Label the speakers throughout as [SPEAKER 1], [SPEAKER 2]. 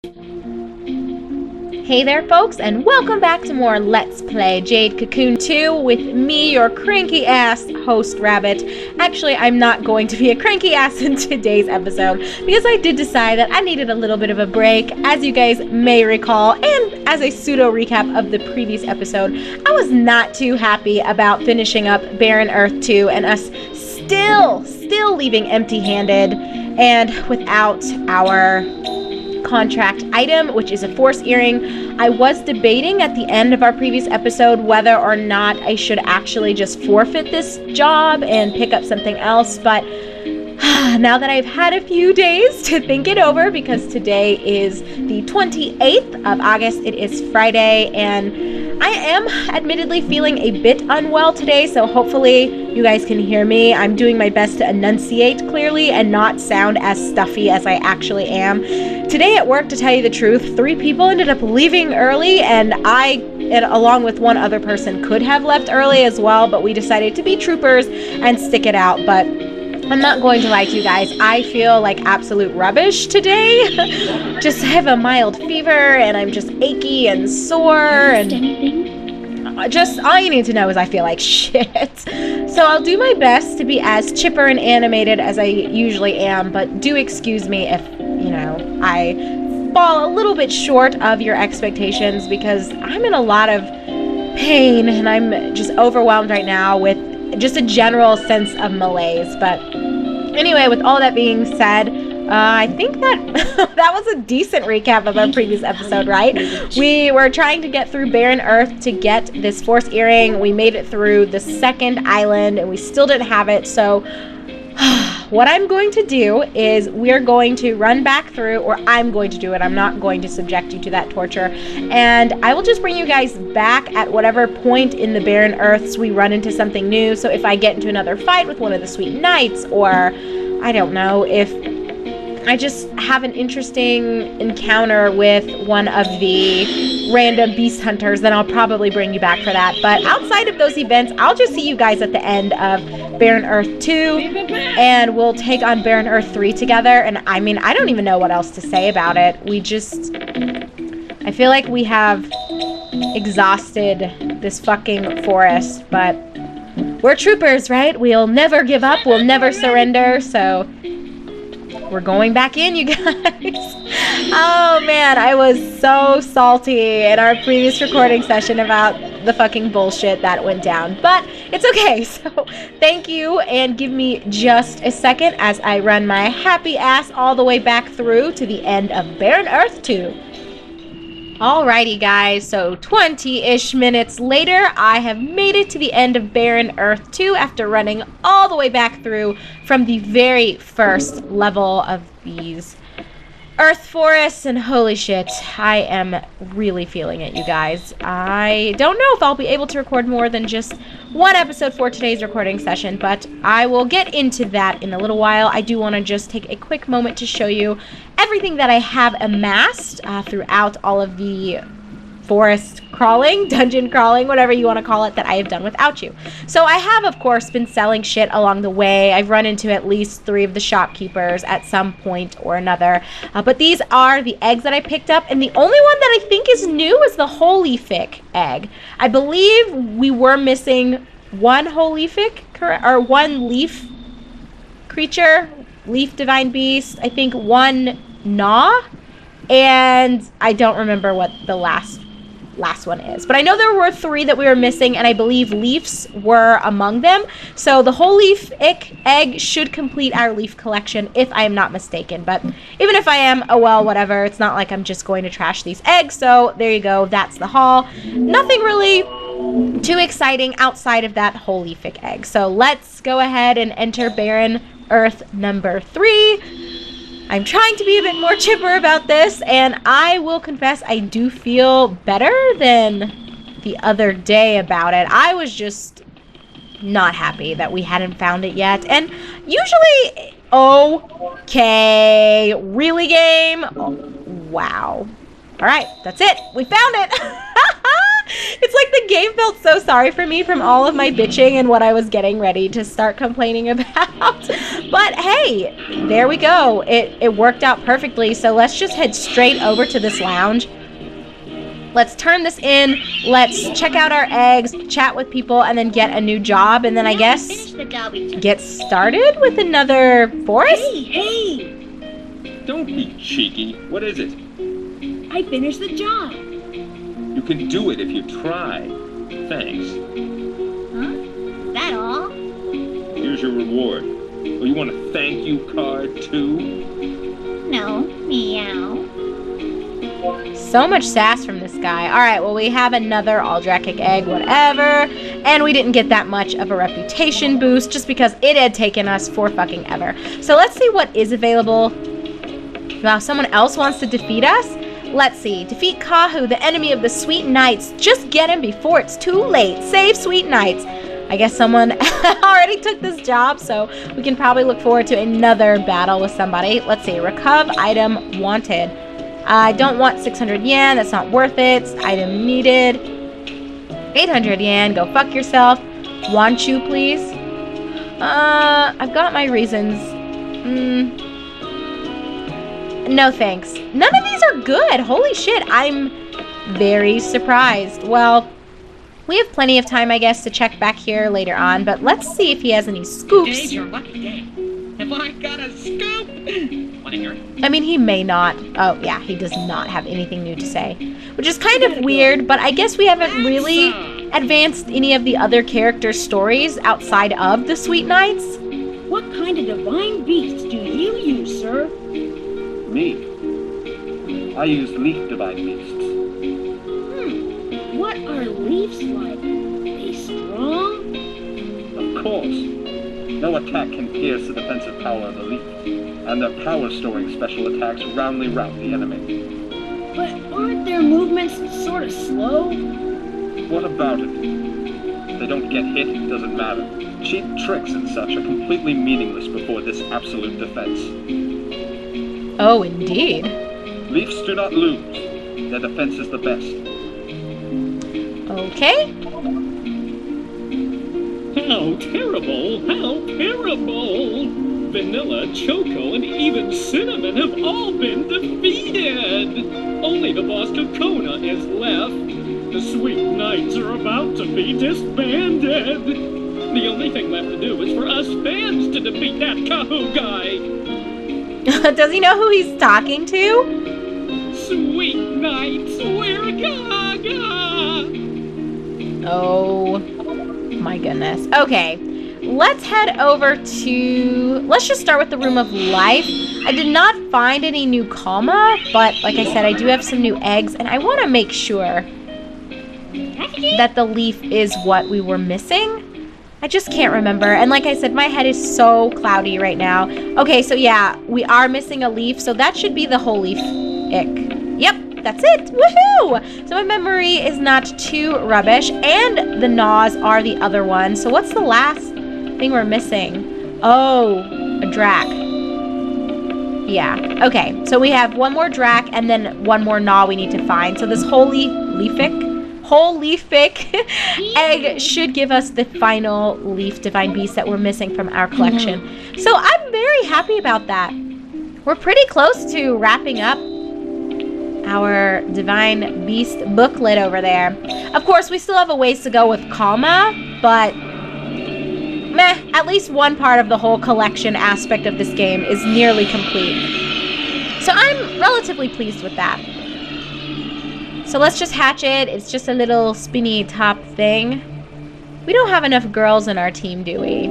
[SPEAKER 1] Hey there folks, and welcome back to more Let's Play Jade Cocoon 2 with me, your cranky ass host Rabbit. Actually, I'm not going to be a cranky ass in today's episode because I did decide that I needed a little bit of a break. As you guys may recall, and as a pseudo recap of the previous episode, I was not too happy about finishing up Barren Earth 2 and us still leaving empty-handed and without our contract item, which is a force earring. I was debating at the end of our previous episode whether or not I should actually just forfeit this job and pick up something else, but now that I've had a few days to think it over, because today is the 28th of August, it is Friday, and I am admittedly feeling a bit unwell today, so hopefully you guys can hear me. I'm doing my best to enunciate clearly and not sound as stuffy as I actually am. Today at work, to tell you the truth, 3 people ended up leaving early, and along with one other person, could have left early as well, but we decided to be troopers and stick it out. But I'm not going to lie to you guys, I feel like absolute rubbish today. Just have a mild fever and I'm just achy and sore, and just all you need to know is I feel like shit. So I'll do my best to be as chipper and animated as I usually am, but do excuse me if, you know, I fall a little bit short of your expectations, because I'm in a lot of pain and I'm just overwhelmed right now with just a general sense of malaise. But anyway, with all that being said, I think that that was a decent recap of our previous episode, right? We were trying to get through Barren Earth to get this force earring. We made it through the second island and we still didn't have it. So what I'm going to do is we're going to run back through, or I'm going to do it. I'm not going to subject you to that torture. And I will just bring you guys back at whatever point in the Barren Earths we run into something new. So if I get into another fight with one of the sweet knights, or I don't know, if I just have an interesting encounter with one of the random beast hunters, then I'll probably bring you back for that. But outside of those events, I'll just see you guys at the end of Barren Earth 2, and we'll take on Barren Earth 3 together. And I mean, I don't even know what else to say about it. I feel like we have exhausted this fucking forest, but we're troopers, right? We'll never give up, we'll never surrender, so we're going back in, you guys. Oh man, I was so salty in our previous recording session about the fucking bullshit that went down. But it's okay, so thank you, and give me just a second as I run my happy ass all the way back through to the end of Barren Earth 2. Alrighty guys, so 20-ish minutes later, I have made it to the end of Barren Earth 2 after running all the way back through from the very first level of these earth forests, and holy shit, I am really feeling it, you guys. I don't know if I'll be able to record more than just one episode for today's recording session, but I will get into that in a little while. I do want to just take a quick moment to show you everything that I have amassed throughout all of the forest crawling, dungeon crawling, whatever you want to call it, that I have done without you. So I have, of course, been selling shit along the way. I've run into at least 3 of the shopkeepers at some point or another. But these are the eggs that I picked up, and the only one that I think is new is the holy fic egg. I believe we were missing one holy fic, or one leaf creature, leaf divine beast, I think one gnaw, and I don't remember what the last one is, but I know there were 3 that we were missing, and I believe leaves were among them. So the whole leaf egg should complete our leaf collection, if I am not mistaken. But even if I am, oh well, whatever. It's not like I'm just going to trash these eggs. So there you go, that's the haul. Nothing really too exciting outside of that whole leaf egg. So let's go ahead and enter Barren Earth number 3. I'm trying to be a bit more chipper about this, and I will confess I do feel better than the other day about it. I was just not happy that we hadn't found it yet, and usually, okay, really game? Oh, wow. All right, that's it. We found it. It's like the game felt so sorry for me from all of my bitching and what I was getting ready to start complaining about. But hey, there we go. It worked out perfectly. So let's just head straight over to this lounge. Let's turn this in. Let's check out our eggs, chat with people, and then get a new job. And then I guess get started with another forest?
[SPEAKER 2] Hey!
[SPEAKER 3] Don't be cheeky. What is it?
[SPEAKER 2] I finished the job.
[SPEAKER 3] You can do it if you try. Thanks.
[SPEAKER 2] Huh? That all?
[SPEAKER 3] Here's your reward. Oh, you want a thank you card too?
[SPEAKER 2] No. Meow.
[SPEAKER 1] So much sass from this guy. All right, well, we have another Aldrakic egg, whatever. And we didn't get that much of a reputation boost just because it had taken us for fucking ever. So let's see what is available. Wow, someone else wants to defeat us? Let's see. Defeat Kahu, the enemy of the Sweet Knights. Just get him before it's too late. Save Sweet Knights. I guess someone already took this job, so we can probably look forward to another battle with somebody. Let's see. Recuv item wanted. I don't want 600 yen. That's not worth it. Item needed. 800 yen. Go fuck yourself. Want you, please? I've got my reasons. No thanks. None of these are good. Holy shit. I'm very surprised. Well, we have plenty of time, I guess, to check back here later on, but let's see if he has any scoops.
[SPEAKER 4] Today's your lucky day. Have I got a scoop? Wanna hear it?
[SPEAKER 1] I mean, he may not. Oh, yeah, he does not have anything new to say, which is kind of weird, but I guess we haven't really advanced any of the other characters' stories outside of the Sweet Knights.
[SPEAKER 2] What kind of divine beasts do you use, sir?
[SPEAKER 3] Me. I use leaf divine beasts.
[SPEAKER 2] What are leaves like? They strong?
[SPEAKER 3] Of course. No attack can pierce the defensive power of a leaf, and their power-storing special attacks roundly rout the enemy.
[SPEAKER 2] But aren't their movements sort of slow?
[SPEAKER 3] What about it? They don't get hit, it doesn't matter. Cheap tricks and such are completely meaningless before this absolute defense.
[SPEAKER 1] Oh, indeed.
[SPEAKER 3] Leafs do not lose. Their defense is the best.
[SPEAKER 1] Okay.
[SPEAKER 4] How terrible! How terrible! Vanilla, Choco, and even Cinnamon have all been defeated! Only the boss Cocona is left. The Sweet Knights are about to be disbanded. The only thing left to do is for us fans to defeat that Kahu guy.
[SPEAKER 1] Does he know who he's talking to?
[SPEAKER 4] Sweet Knights, we're gaga!
[SPEAKER 1] Oh my goodness. Okay, let's head over to... Let's just start with the Room of Life. I did not find any new Kalma, but like I said, I do have some new eggs, and I want to make sure that the leaf is what we were missing. I just can't remember. And like I said, my head is so cloudy right now. Okay, so yeah, we are missing a leaf, so that should be the whole leaf ick. Yep, that's it. Woohoo! So my memory is not too rubbish, and the gnaws are the other one. So what's the last thing we're missing? Oh, a drac. Yeah, okay. So we have one more drac and then one more gnaw we need to find. So this whole leafic egg should give us the final leaf divine beast that we're missing from our collection. So I'm very happy about that. We're pretty close to wrapping up our divine beast booklet over there. Of course, we still have a ways to go with Kalma, but meh, at least one part of the whole collection aspect of this game is nearly complete. So I'm relatively pleased with that. So let's just hatch it. It's just a little spinny top thing. We don't have enough girls in our team, do we?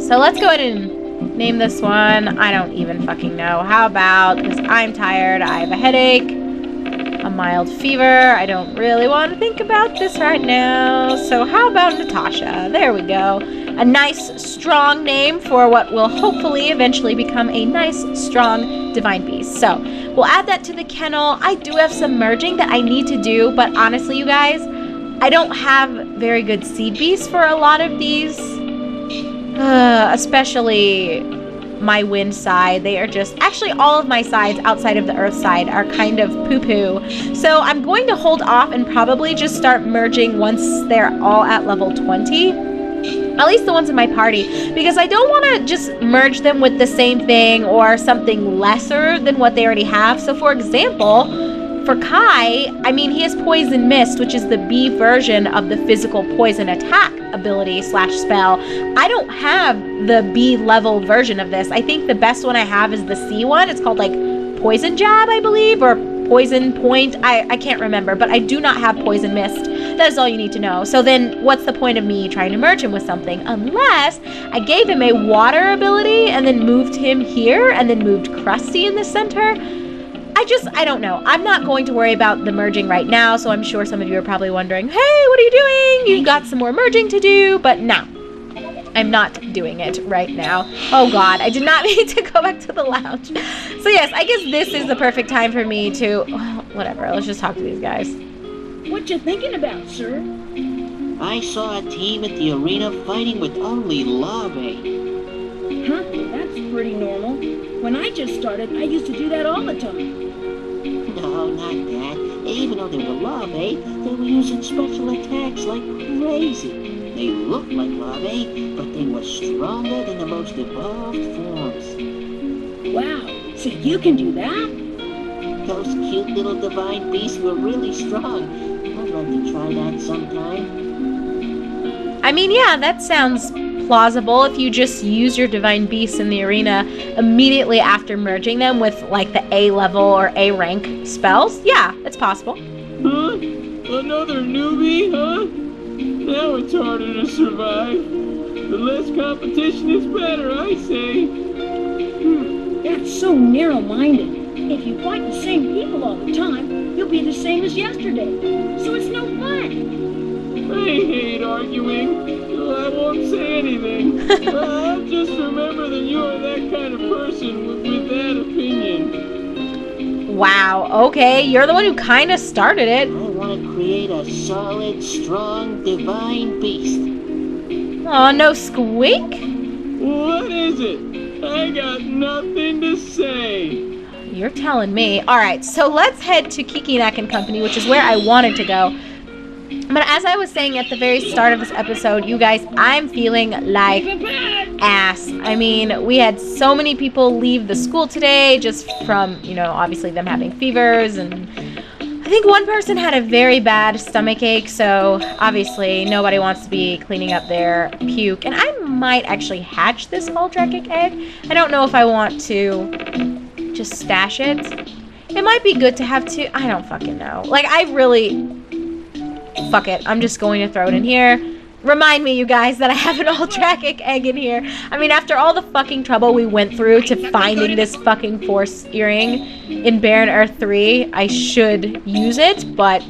[SPEAKER 1] So let's go ahead and name this one. I don't even fucking know. How about, because I'm tired, I have a headache, a mild fever. I don't really want to think about this right now. So how about Natasha? There we go. A nice, strong name for what will hopefully eventually become a nice, strong divine beast. So we'll add that to the kennel. I do have some merging that I need to do, but honestly, you guys, I don't have very good seed beasts for a lot of these. Especially my wind side. They are just, actually all of my sides outside of the earth side are kind of poo-poo. So I'm going to hold off and probably just start merging once they're all at level 20. At least the ones in my party, because I don't want to just merge them with the same thing or something lesser than what they already have. So for example, for Kai, I mean, he has Poison Mist, which is the B version of the physical poison attack ability / spell. I don't have the B level version of this. I think the best one I have is the C one. It's called like Poison Jab, I believe, or Poison Point. I can't remember, but I do not have Poison Mist. That is all you need to know. So then what's the point of me trying to merge him with something? Unless I gave him a water ability and then moved him here and then moved Krusty in the center. I don't know. I'm not going to worry about the merging right now, so I'm sure some of you are probably wondering, hey, what are you doing? You've got some more merging to do, but no. I'm not doing it right now. Oh God, I did not mean to go back to the lounge. So yes, I guess this is the perfect time for me to, well, whatever, let's just talk to these guys.
[SPEAKER 2] What you thinking about, sir?
[SPEAKER 5] I saw a team at the arena fighting with only larvae.
[SPEAKER 2] Huh? That's pretty normal. When I just started, I used to do that all the time.
[SPEAKER 5] No, not that. Even though they were larvae, they were using special attacks like crazy. They looked like larvae, but they were stronger than the most evolved forms.
[SPEAKER 2] Wow, so you can do that?
[SPEAKER 5] Those cute little divine beasts were really strong. I'd like to try that sometime.
[SPEAKER 1] I mean, yeah, that sounds plausible if you just use your divine beasts in the arena immediately after merging them with like the A level or A rank spells. Yeah, it's possible.
[SPEAKER 4] Huh? Another newbie, huh? Now it's harder to survive. The less competition is better, I say.
[SPEAKER 2] That's so narrow-minded. If you fight the same people all the time, you'll be the same as yesterday. So it's no fun.
[SPEAKER 4] I hate arguing. I won't say anything. I'll just remember that you are that kind of person with that opinion.
[SPEAKER 1] Wow, okay, you're the one who kind of started it.
[SPEAKER 5] I want to create a solid, strong, divine beast.
[SPEAKER 1] Oh, no squeak?
[SPEAKER 4] What is it? I got nothing to say.
[SPEAKER 1] You're telling me. All right, so let's head to Kikinak and Company, which is where I wanted to go. But as I was saying at the very start of this episode, you guys, I'm feeling like ass. I mean, we had so many people leave the school today just from, you know, obviously them having fevers. And I think one person had a very bad stomach ache. So obviously nobody wants to be cleaning up their puke. And I might actually hatch this Goldrakic egg. I don't know if I want to just stash it. It might be good to have two. I don't fucking know. Like, I really... Fuck it. I'm just going to throw it in here. Remind me, you guys, that I have an Goldrakic egg in here. I mean, after all the fucking trouble we went through to finding this fucking force earring in Barren Earth 3, I should use it, but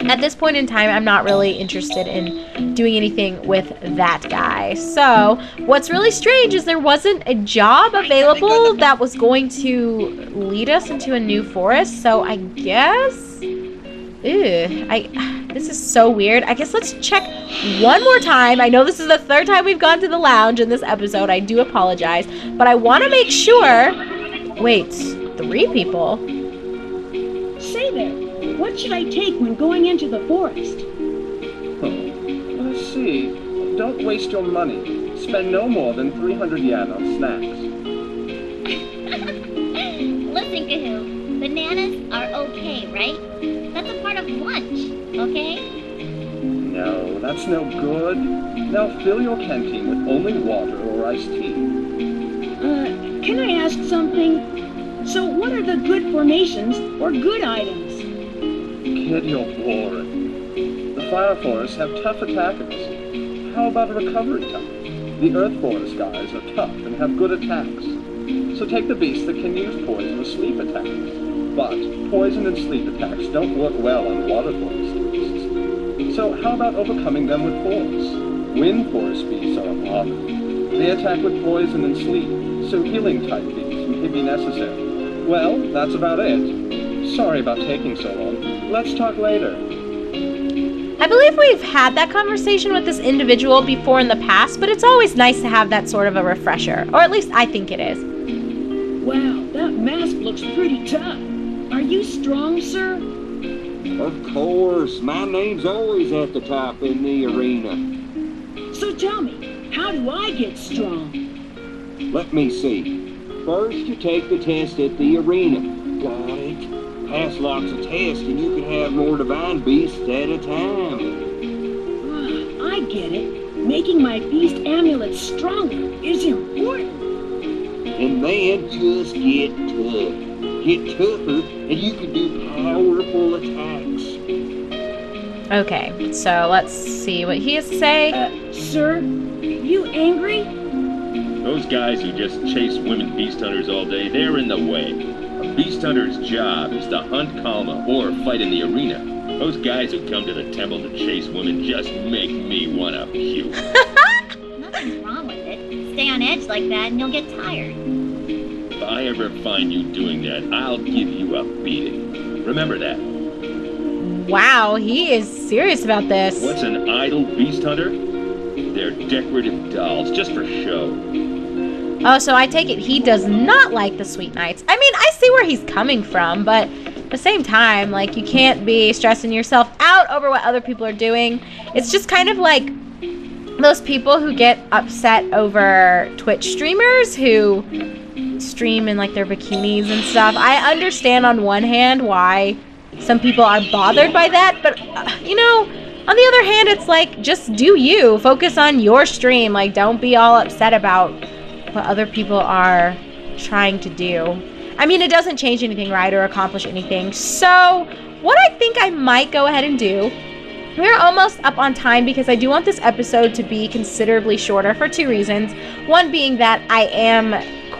[SPEAKER 1] at this point in time, I'm not really interested in doing anything with that guy. So, what's really strange is there wasn't a job available that was going to lead us into a new forest, so I guess... this is so weird. I guess let's check one more time. I know this is the third time we've gone to the lounge in this episode. I do apologize. But I want to make sure... Wait, 3 people?
[SPEAKER 2] Say there, what should I take when going into the forest?
[SPEAKER 3] Let's see. Don't waste your money. Spend no more than 300 yen on snacks.
[SPEAKER 6] Listen, Kahoo, bananas are okay, right? That's a part of lunch, okay?
[SPEAKER 3] No, that's no good. Now fill your canteen with only water or iced tea.
[SPEAKER 2] Can I ask something? So what are the good formations or good items?
[SPEAKER 3] Kid, you're boring. The fire forests have tough attackers. How about a recovery type? The earth forest guys are tough and have good attacks. So take the beasts that can use poison or sleep attacks. But poison and sleep attacks don't work well on water forest beasts. So how about overcoming them with force? Wind forest beasts are a bother. They attack with poison and sleep, so healing type beasts may be necessary. Well, that's about it. Sorry about taking so long. Let's talk later.
[SPEAKER 1] I believe we've had that conversation with this individual before in the past, but it's always nice to have that sort of a refresher. Or at least I think it is.
[SPEAKER 2] Wow, that mask looks pretty tough. Are you strong, sir?
[SPEAKER 7] Of course, my name's always at the top in the arena.
[SPEAKER 2] So tell me, how do I get strong?
[SPEAKER 7] Let me see. First, you take the test at the arena. Got it? Pass lots of tests and you can have more divine beasts at a time.
[SPEAKER 2] I get it. Making my beast amulet stronger is important.
[SPEAKER 7] And then just get tough. Get tougher and you can do powerful attacks.
[SPEAKER 1] Okay, so let's see what he has to say.
[SPEAKER 2] Sir, you angry?
[SPEAKER 8] Those guys who just chase women beast hunters all day, they're in the way. A beast hunter's job is to hunt Kalma or fight in the arena. Those guys who come to the temple to chase women just make me wanna puke.
[SPEAKER 6] Nothing's wrong with it. Stay on edge like that and you'll get tired.
[SPEAKER 8] If I ever find you doing that, I'll give you a beating. Remember that.
[SPEAKER 1] Wow, he is serious about this.
[SPEAKER 8] What's an idle beast hunter? They're decorative dolls, just for show.
[SPEAKER 1] Oh, so I take it he does not like the Sweet Nights. I mean, I see where he's coming from, but at the same time, like, you can't be stressing yourself out over what other people are doing. It's just kind of like those people who get upset over Twitch streamers who stream in, like, their bikinis and stuff. I understand on one hand why some people are bothered by that, but, you know, on the other hand, it's like, just do you. Focus on your stream. Like, don't be all upset about what other people are trying to do. I mean, it doesn't change anything, right, or accomplish anything. So, what I think I might go ahead and do, we're almost up on time because I do want this episode to be considerably shorter for two reasons. One being that I am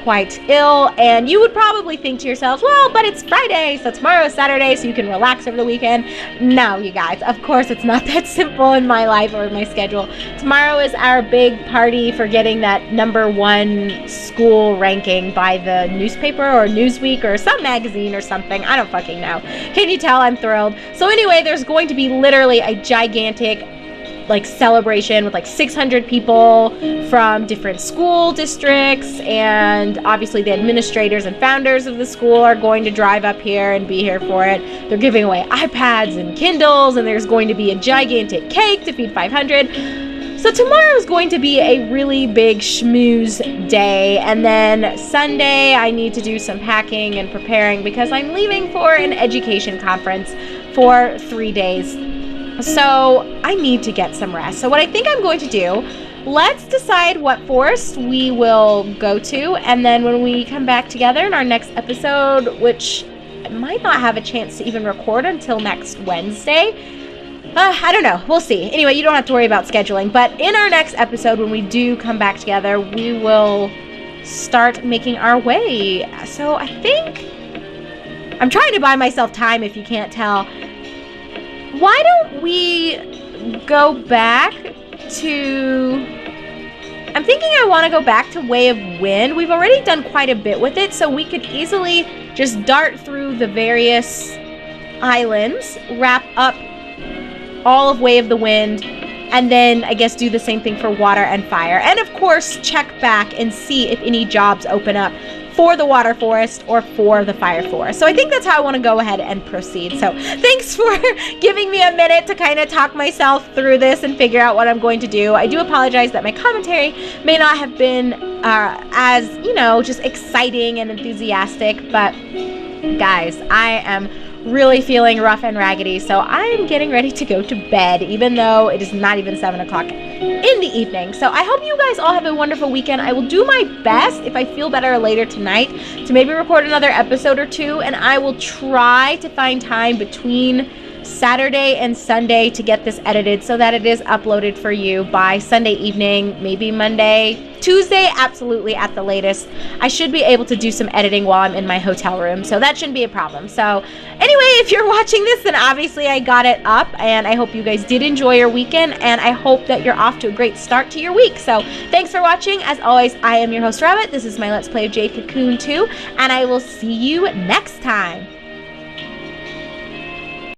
[SPEAKER 1] quite ill, and you would probably think to yourselves, well, but it's Friday, so tomorrow is Saturday, so you can relax over the weekend. No, you guys, of course it's not that simple in my life or my schedule. Tomorrow is our big party for getting that #1 school ranking by the newspaper or Newsweek or some magazine or something. I don't fucking know. Can you tell I'm thrilled? So anyway, there's going to be literally a gigantic celebration with 600 people from different school districts, and obviously the administrators and founders of the school are going to drive up here and be here for it. They're giving away iPads and Kindles, and there's going to be a gigantic cake to feed 500. So tomorrow is going to be a really big schmooze day, and then Sunday I need to do some packing and preparing because I'm leaving for an education conference for 3 days. So I need to get some rest. So what I think I'm going to do, let's decide what forest we will go to, and then when we come back together in our next episode, which I might not have a chance to even record until next Wednesday. I don't know. We'll see. Anyway, you don't have to worry about scheduling. But in our next episode, when we do come back together, we will start making our way. So I think I'm trying to buy myself time, if you can't tell. Why don't we go back to... I'm thinking I want to go back to Way of Wind. We've already done quite a bit with it, so we could easily just dart through the various islands, wrap up all of Way of the Wind, and then I guess do the same thing for Water and Fire. And of course, check back and see if any jobs open up for the Water Forest or for the Fire Forest. So I think that's how I want to go ahead and proceed. So thanks for giving me a minute to kind of talk myself through this and figure out what I'm going to do. I do apologize that my commentary may not have been as, just exciting and enthusiastic, but guys, I am really feeling rough and raggedy, so I'm getting ready to go to bed, even though it is not even 7 o'clock in the evening. So I hope you guys all have a wonderful weekend. I will do my best, if I feel better later tonight, to maybe record another episode or two, and I will try to find time between Saturday and Sunday to get this edited so that it is uploaded for you by Sunday evening, maybe Monday. Tuesday, absolutely at the latest. I should be able to do some editing while I'm in my hotel room, so that shouldn't be a problem. So anyway, if you're watching this, then obviously I got it up, and I hope you guys did enjoy your weekend, and I hope that you're off to a great start to your week. So thanks for watching. As always, I am your host, Rabbit. This is my Let's Play of Jade Cocoon 2, and I will see you next time.